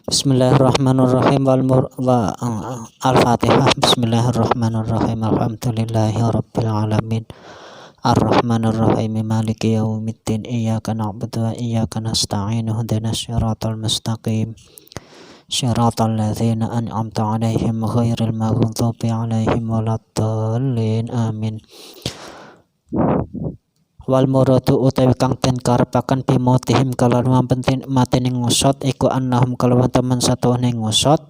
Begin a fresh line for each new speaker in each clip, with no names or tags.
Bismillahirrahmanirrahim Al-Fatihah. Bismillahirrahmanirrahim. Alhamdulillahirabbil alamin. Ar-Rahmanir-Rahim. Maliki yaumiddin. Iyyaka na'budu wa iyyaka nasta'in. Ihdinas siratal mustaqim. Shiratal ladzina an'amta 'alaihim ghairil maghdubi 'alaihim waladdallin. Amin. Wal muradu utawi kang den karepaken bimotihim kalawan matine ngusut iku annahum kalawan temen satuhune ngusut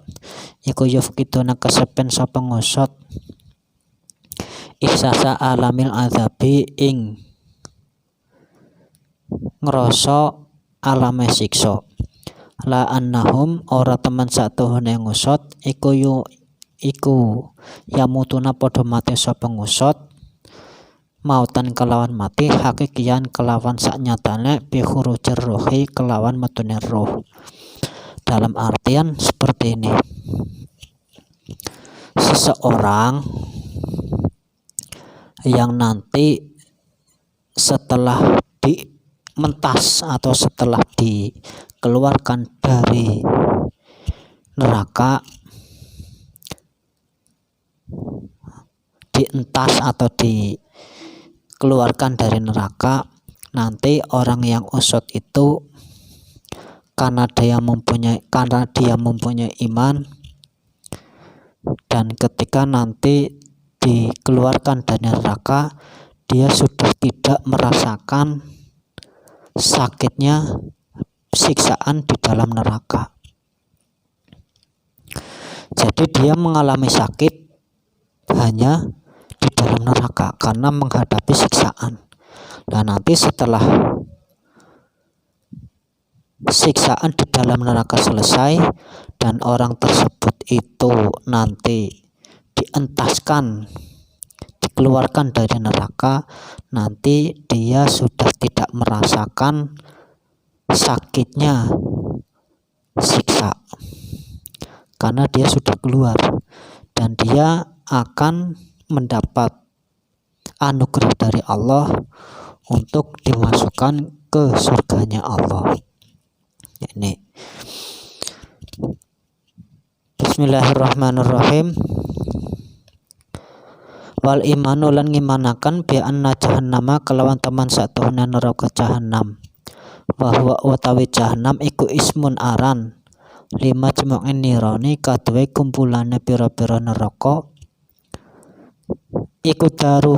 iku yufkiduna kesepen sapa ngusut ihsasa alamil azabi ing ngrasa alame siksa. La annahum ora temen satuhune ngusut iku yamutuna padha mati sapa ngusut mautan kelawan mati hakikian kelawan saknyatane bi khurujir ruhi kelawan metune roh. Dalam artian seperti ini, seseorang yang nanti setelah dimentas atau setelah dikeluarkan dari neraka, dientas atau dikeluarkan dari neraka, nanti orang yang usut itu karena dia mempunyai iman, dan ketika nanti dikeluarkan dari neraka dia sudah tidak merasakan sakitnya siksaan di dalam neraka. Jadi dia mengalami sakit hanya di dalam neraka karena menghadapi siksaan. Dan nanti setelah siksaan di dalam neraka selesai dan orang tersebut itu nanti dientaskan, dikeluarkan dari neraka, nanti dia sudah tidak merasakan sakitnya siksa karena dia sudah keluar, dan dia akan mendapat anugerah dari Allah untuk dimasukkan ke surganya Allah. Ini Bismillahirrahmanirrahim. Wal imanu lan ngimanakan bi anna jahannama kelawan teman satuhune neraka jahannam. Bahwa utawi jahannam iku ismun aran lima jema'in nirani kadwe kumpulane pira-pira neraka iku daru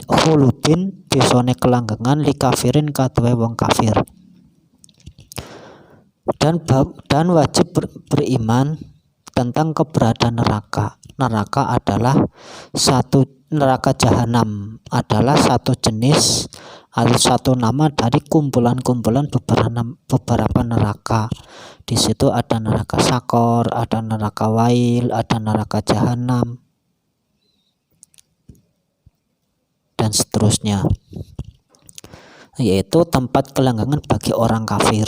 khuludin desone kelanggengan li kafirin kadwe wong kafir. Dan wajib beriman tentang keberadaan neraka. Neraka jahanam adalah satu jenis atau satu nama dari kumpulan-kumpulan beberapa neraka. Di situ ada neraka sakor, ada neraka wail, ada neraka jahanam, dan seterusnya, yaitu tempat kelanggengan bagi orang kafir.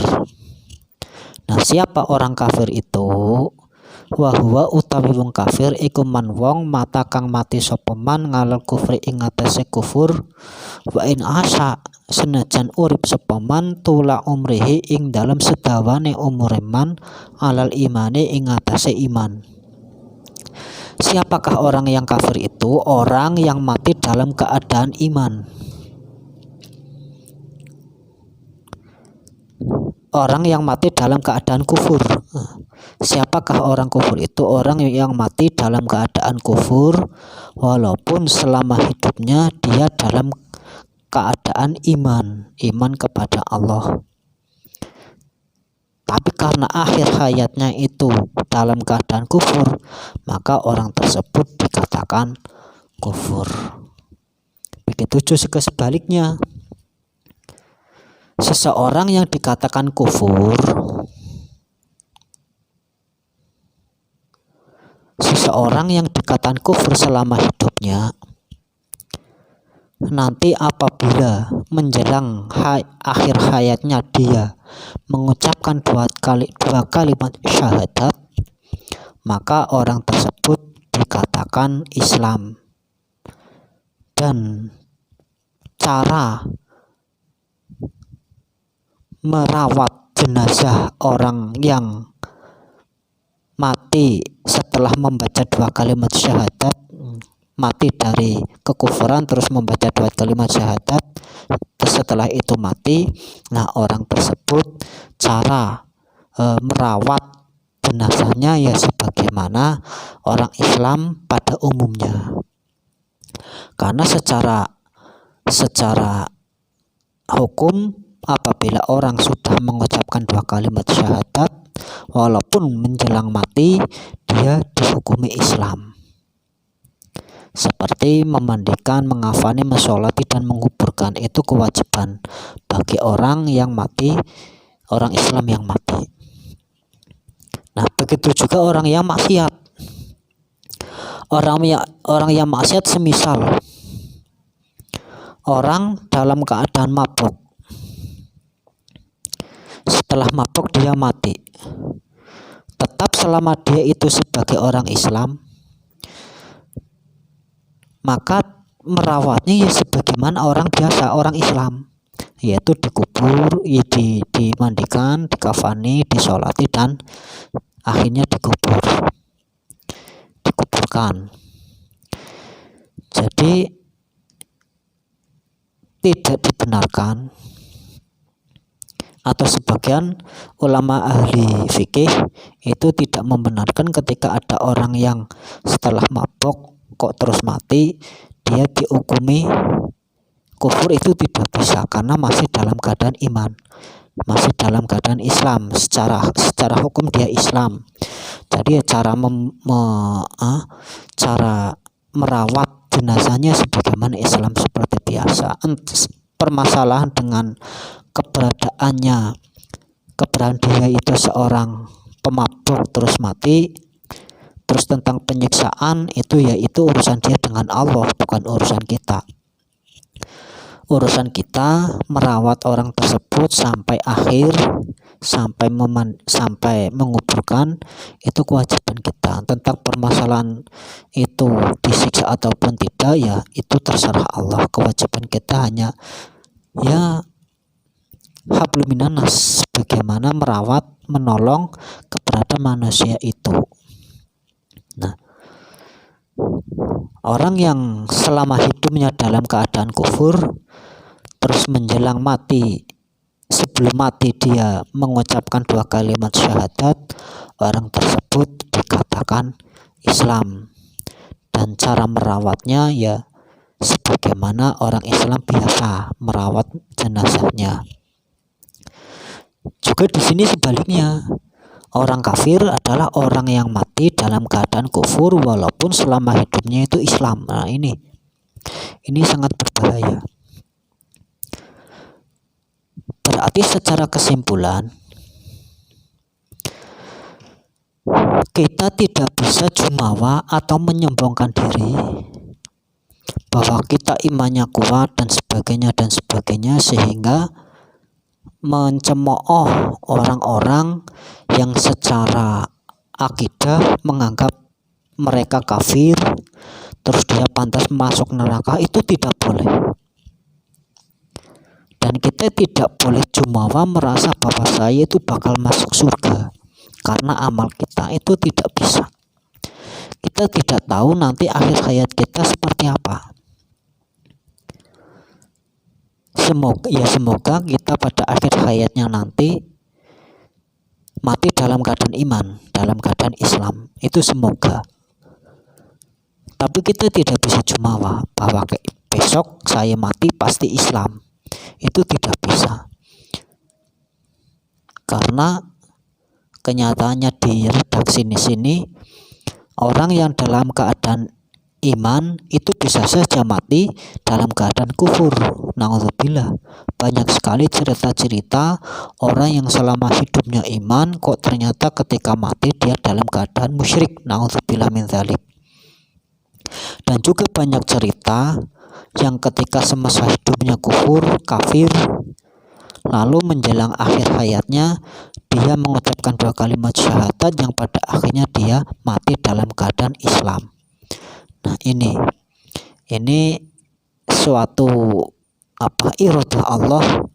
Nah, siapa orang kafir itu? Wahwa utawi wong kafir iku man wong mata kang mati sapa man ngalal kufri ing atase kufur, wa in asa senajan urip sapa man tula umrihi ing dalam sedawane umure man alal imane ing atase iman. Siapakah orang yang kafir itu? Orang yang mati dalam keadaan iman. Orang yang mati dalam keadaan kufur. Siapakah orang kufur itu? Orang yang mati dalam keadaan kufur walaupun selama hidupnya dia dalam keadaan iman kepada Allah. Tapi karena akhir hayatnya itu dalam keadaan kufur, maka orang tersebut dikatakan kufur. Begitu juga sebaliknya. Seseorang yang dikatakan kufur, selama hidupnya, nanti apabila menjelang akhir hayatnya dia mengucapkan dua kalimat syahadat, maka orang tersebut dikatakan Islam. Dan cara merawat jenazah orang yang mati setelah membaca 2 kalimat syahadat, mati dari kekufuran terus membaca 2 kalimat syahadat, setelah itu mati. Nah, orang tersebut cara merawat jenazahnya ya sebagaimana orang Islam pada umumnya. Karena secara hukum apabila orang sudah mengucapkan 2 kalimat syahadat walaupun menjelang mati, dia dihukumi Islam. Seperti memandikan, mengafani, mensolati, dan menguburkan, itu kewajiban bagi orang yang mati, orang Islam yang mati. Nah, begitu juga orang yang maksiat. Orang yang maksiat semisal orang dalam keadaan mabuk. Setelah mabuk dia mati. Tetap selama dia itu sebagai orang Islam, maka merawatnya ya sebagaimana orang biasa, orang Islam, yaitu dikubur, dimandikan, dikafani, disolati, dan akhirnya dikuburkan. Jadi tidak dibenarkan, atau sebagian ulama ahli fikih itu tidak membenarkan ketika ada orang yang setelah mabuk kok terus mati, dia dihukumi kufur. Itu tidak bisa karena masih dalam keadaan iman, masih dalam keadaan Islam. Secara hukum dia Islam. Jadi cara merawat jenazahnya sebagaimana Islam seperti biasa. Permasalahan dengan keberadaan dia itu seorang pemabuk terus mati, terus tentang penyiksaan itu urusan dia dengan Allah, bukan urusan kita. Urusan kita merawat orang tersebut sampai akhir, sampai menguburkan, itu kewajiban kita. Tentang permasalahan itu disiksa ataupun tidak, ya itu terserah Allah. Kewajiban kita hanya ya hablum minannas, bagaimana merawat, menolong keberadaan manusia itu. Nah, orang yang selama hidupnya dalam keadaan kufur, terus menjelang mati, sebelum mati dia mengucapkan 2 kalimat syahadat, orang tersebut dikatakan Islam. Dan cara merawatnya ya sebagaimana orang Islam biasa merawat jenazahnya. Juga di sini sebaliknya, orang kafir adalah orang yang mati dalam keadaan kufur walaupun selama hidupnya itu Islam. Nah, ini sangat berbahaya. Berarti secara kesimpulan, kita tidak bisa jumawa atau menyombongkan diri bahwa kita imannya kuat dan sebagainya sehingga mencemooh orang-orang yang secara akidah menganggap mereka kafir, terus dia pantas masuk neraka. Itu tidak boleh. Dan kita tidak boleh jumawa merasa bahwa saya itu bakal masuk surga karena amal kita, itu tidak bisa. Kita tidak tahu nanti akhir hayat kita seperti apa. Semoga kita pada akhir hayatnya nanti mati dalam keadaan iman, dalam keadaan Islam. Itu semoga. Tapi kita tidak bisa jumawa bahwa besok saya mati pasti Islam. Itu tidak bisa. Karena kenyataannya di redaksi sini orang yang dalam keadaan iman itu bisa saja mati dalam keadaan kufur. Na'udzubillah. Banyak sekali cerita-cerita orang yang selama hidupnya iman kok ternyata ketika mati dia dalam keadaan musyrik. Na'udzubillah min dzalik. Dan juga banyak cerita yang ketika semasa hidupnya kufur, kafir, lalu menjelang akhir hayatnya dia mengucapkan 2 kalimat syahadat yang pada akhirnya dia mati dalam keadaan Islam. Nah, ini suatu iradah Allah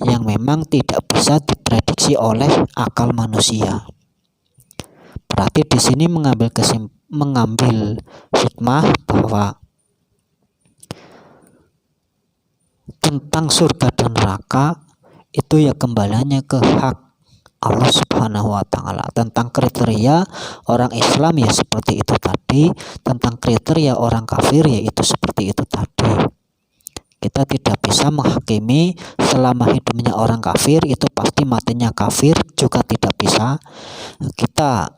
yang memang tidak bisa diprediksi oleh akal manusia. Berarti di sini mengambil hikmah bahwa tentang surga dan neraka itu ya kembaliannya ke hak Allah Subhanahu wa Ta'ala. Tentang kriteria orang Islam ya seperti itu tadi, tentang kriteria orang kafir ya itu seperti itu tadi. Kita tidak bisa menghakimi selama hidupnya orang kafir itu pasti matinya kafir, juga tidak bisa. Kita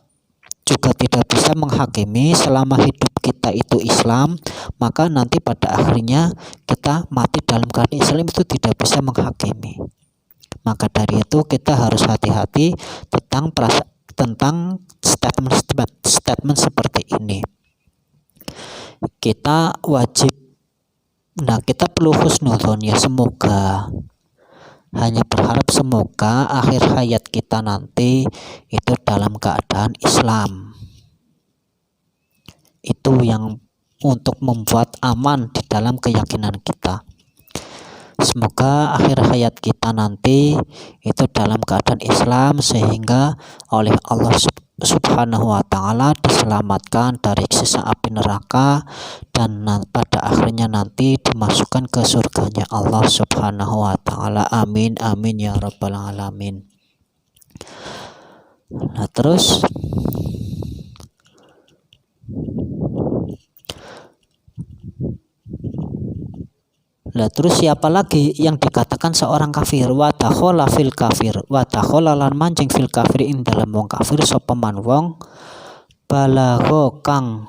juga tidak bisa menghakimi selama hidup kita itu Islam, maka nanti pada akhirnya kita mati dalam keadaan Islam, itu tidak bisa menghakimi. Maka dari itu kita harus hati-hati tentang statement seperti ini. Kita wajib, kita perlu husnudzon ya, semoga, hanya berharap semoga akhir hayat kita nanti itu dalam keadaan Islam. Itu yang untuk membuat aman di dalam keyakinan kita. Semoga akhir hayat kita nanti itu dalam keadaan Islam, sehingga oleh Allah Subhanahu wa Ta'ala diselamatkan dari siksa api neraka, dan pada akhirnya nanti dimasukkan ke surganya Allah Subhanahu wa Ta'ala. Amin amin ya rabbal alamin. Nah terus siapa lagi yang dikatakan seorang kafir? Wa takhola fil kafir, wa takhola lan mancing fil kafir ing dalam wong kafir sapa man wong balagho kang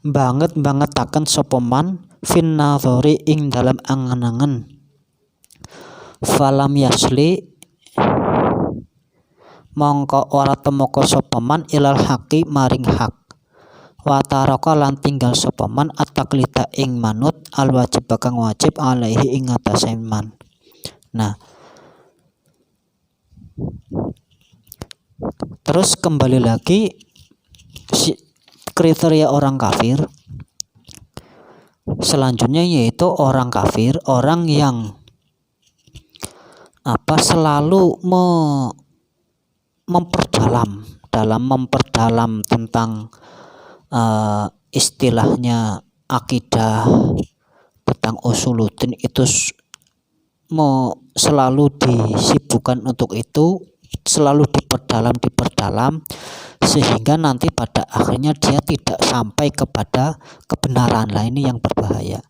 bangetaken sapa man fin nazari ing dalam angen-angen falam yasli mongko ora temoko sapa man ilal haqi maring hak, wa taraka lan tinggal sapa man at-taqlida ing manut al wajib kang wajib alaihi ing atase man. Nah terus kembali lagi kriteria orang kafir selanjutnya, yaitu orang kafir, orang yang selalu memperdalam tentang istilahnya akidah, tentang usuluddin, itu selalu disibukkan untuk itu, selalu diperdalam sehingga nanti pada akhirnya dia tidak sampai kepada kebenaran. Lah ini yang berbahaya.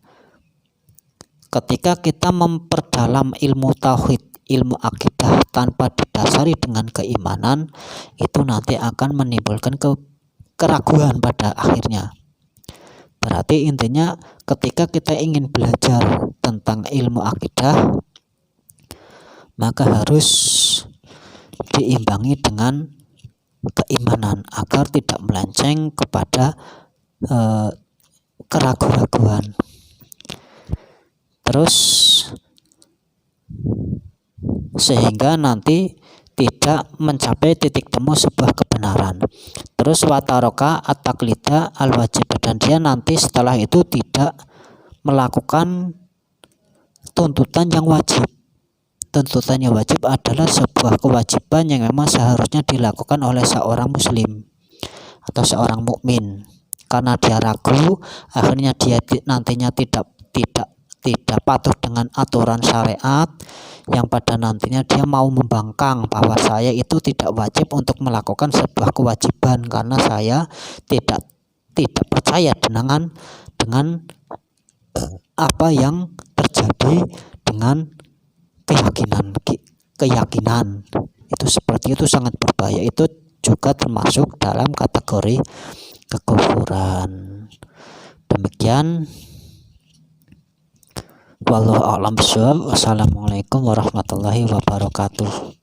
Ketika kita memperdalam ilmu tauhid, ilmu akidah tanpa didasari dengan keimanan, itu nanti akan menimbulkan keraguan pada akhirnya. Berarti intinya ketika kita ingin belajar tentang ilmu akidah, maka harus diimbangi dengan keimanan agar tidak melenceng kepada keraguan-raguan. Terus sehingga nanti tidak mencapai titik temu sebuah kebenaran. Terus wataroka at-taqlida al-wajib, dan dia nanti setelah itu tidak melakukan tuntutan yang wajib. Tuntutan yang wajib adalah sebuah kewajiban yang memang seharusnya dilakukan oleh seorang muslim atau seorang mukmin. Karena dia ragu, akhirnya dia nantinya tidak patuh dengan aturan syariat, yang pada nantinya dia mau membangkang bahwa saya itu tidak wajib untuk melakukan sebuah kewajiban karena saya tidak percaya dengan apa yang terjadi dengan keyakinan. Itu seperti itu, sangat berbahaya. Itu juga termasuk dalam kategori kekufuran. Demikian, wallahu a'lam bishawab. Wassalamualaikum warahmatullahi wabarakatuh.